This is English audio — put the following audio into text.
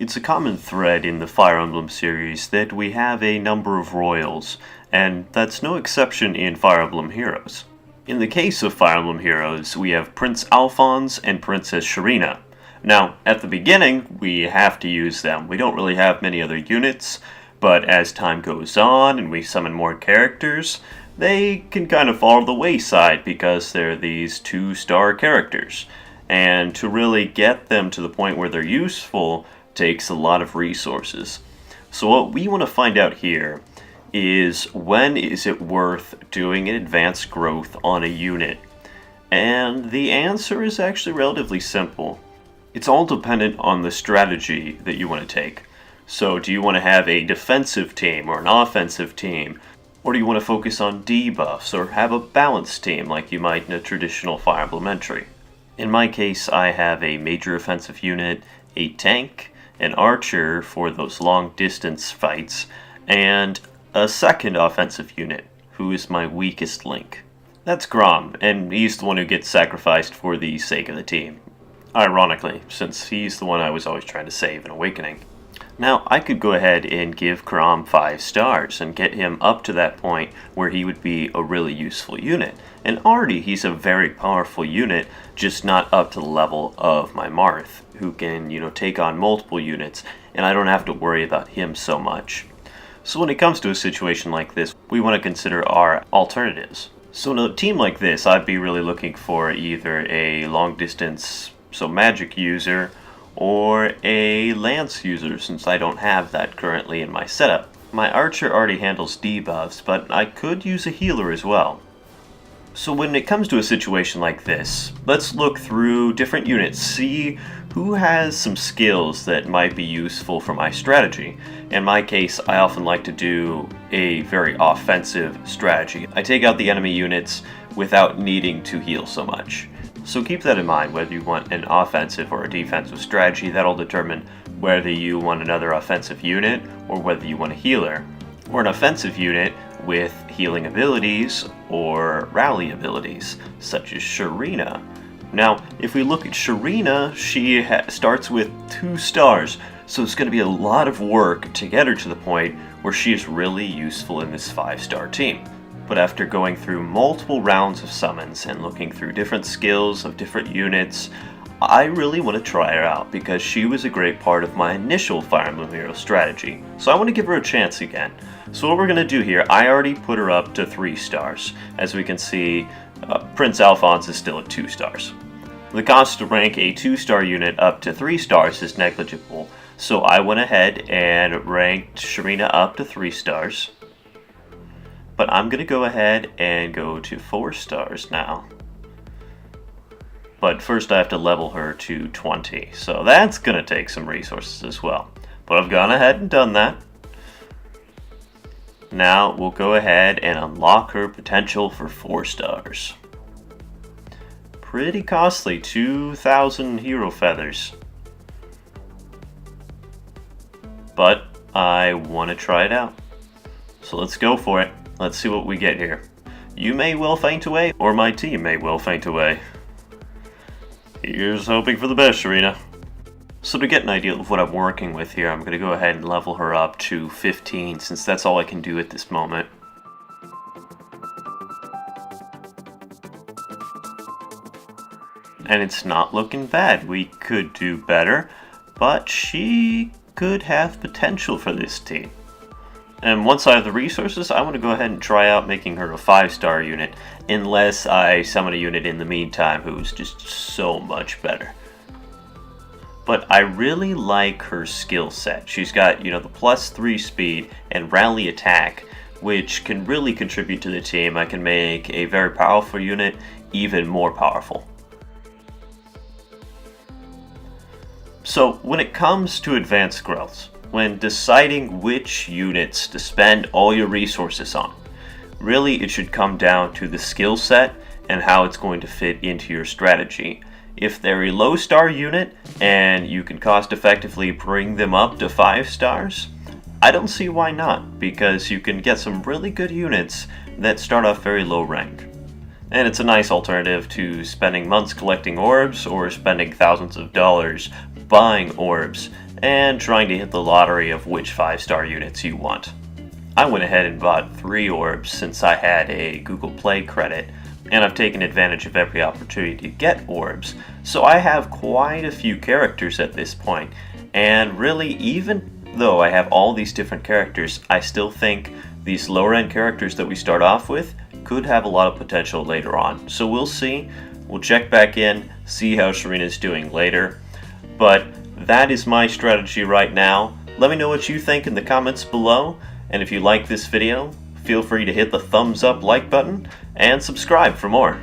It's a common thread in the Fire Emblem series that we have a number of royals, and that's no exception in Fire Emblem Heroes. In the case of Fire Emblem Heroes, we have Prince Alphonse and Princess Sharina. Now, at the beginning, we have to use them. We don't really have many other units, but as time goes on and we summon more characters, they can kind of fall to the wayside because they're these 2-star characters. And to really get them to the point where they're useful takes a lot of resources. So what we want to find out here is when is it worth doing an advanced growth on a unit? And the answer is actually relatively simple. It's all dependent on the strategy that you want to take. So do you want to have a defensive team or an offensive team? Or do you want to focus on debuffs or have a balanced team like you might in a traditional Fire Emblem entry? In my case, I have a major offensive unit, a tank, an archer for those long distance fights, and a second offensive unit, who is my weakest link. That's Grom, and he's the one who gets sacrificed for the sake of the team. Ironically, since he's the one I was always trying to save in Awakening. Now, I could go ahead and give Grom 5 stars and get him up to that point where he would be a really useful unit. And already he's a very powerful unit, just not up to the level of my Marth, who can, take on multiple units, and I don't have to worry about him so much. So when it comes to a situation like this, we want to consider our alternatives. So in a team like this, I'd be really looking for either a long distance, magic user, or a lance user, since I don't have that currently in my setup. My archer already handles debuffs, but I could use a healer as well. So when it comes to a situation like this, let's look through different units, see who has some skills that might be useful for my strategy. In my case, I often like to do a very offensive strategy. I take out the enemy units without needing to heal so much. So keep that in mind, whether you want an offensive or a defensive strategy. That'll determine whether you want another offensive unit or whether you want a healer. Or an offensive unit with healing abilities or rally abilities, such as Sharina. Now, if we look at Sharina, she starts with 2 stars, so it's going to be a lot of work to get her to the point where she is really useful in this 5-star team. But after going through multiple rounds of summons and looking through different skills of different units, I really want to try her out because she was a great part of my initial Fire Emblem Heroes strategy. So I want to give her a chance again. So what we're going to do here, I already put her up to 3 stars. As we can see, Prince Alphonse is still at 2 stars. The cost to rank a 2-star unit up to 3 stars is negligible, so I went ahead and ranked Sharina up to 3 stars. But I'm going to go ahead and go to 4 stars now. But first I have to level her to 20, so that's going to take some resources as well. But I've gone ahead and done that. Now we'll go ahead and unlock her potential for 4 stars. Pretty costly, 2,000 hero feathers. But I want to try it out. So let's go for it. Let's see what we get here. You may well faint away, or my team may well faint away. Here's hoping for the best, Sharina. So to get an idea of what I'm working with here, I'm going to go ahead and level her up to 15, since that's all I can do at this moment. And it's not looking bad. We could do better, but she could have potential for this team. And once I have the resources, I want to go ahead and try out making her a 5-star unit, unless I summon a unit in the meantime who's just so much better. But I really like her skill set. She's got, the +3 speed and rally attack, which can really contribute to the team. I can make a very powerful unit even more powerful. So when it comes to advanced growths, when deciding which units to spend all your resources on, really it should come down to the skill set and how it's going to fit into your strategy. If they're a low star unit and you can cost effectively bring them up to 5 stars, I don't see why not, because you can get some really good units that start off very low rank. And it's a nice alternative to spending months collecting orbs or spending thousands of dollars buying orbs and trying to hit the lottery of which 5-star units you want. I went ahead and bought 3 orbs since I had a Google Play credit, and I've taken advantage of every opportunity to get orbs, so I have quite a few characters at this point, and really, even though I have all these different characters, I still think these lower end characters that we start off with could have a lot of potential later on. So we'll see. We'll check back in, see how Sharina's doing later. But that is my strategy right now. Let me know what you think in the comments below, and if you like this video, feel free to hit the thumbs up like button and subscribe for more.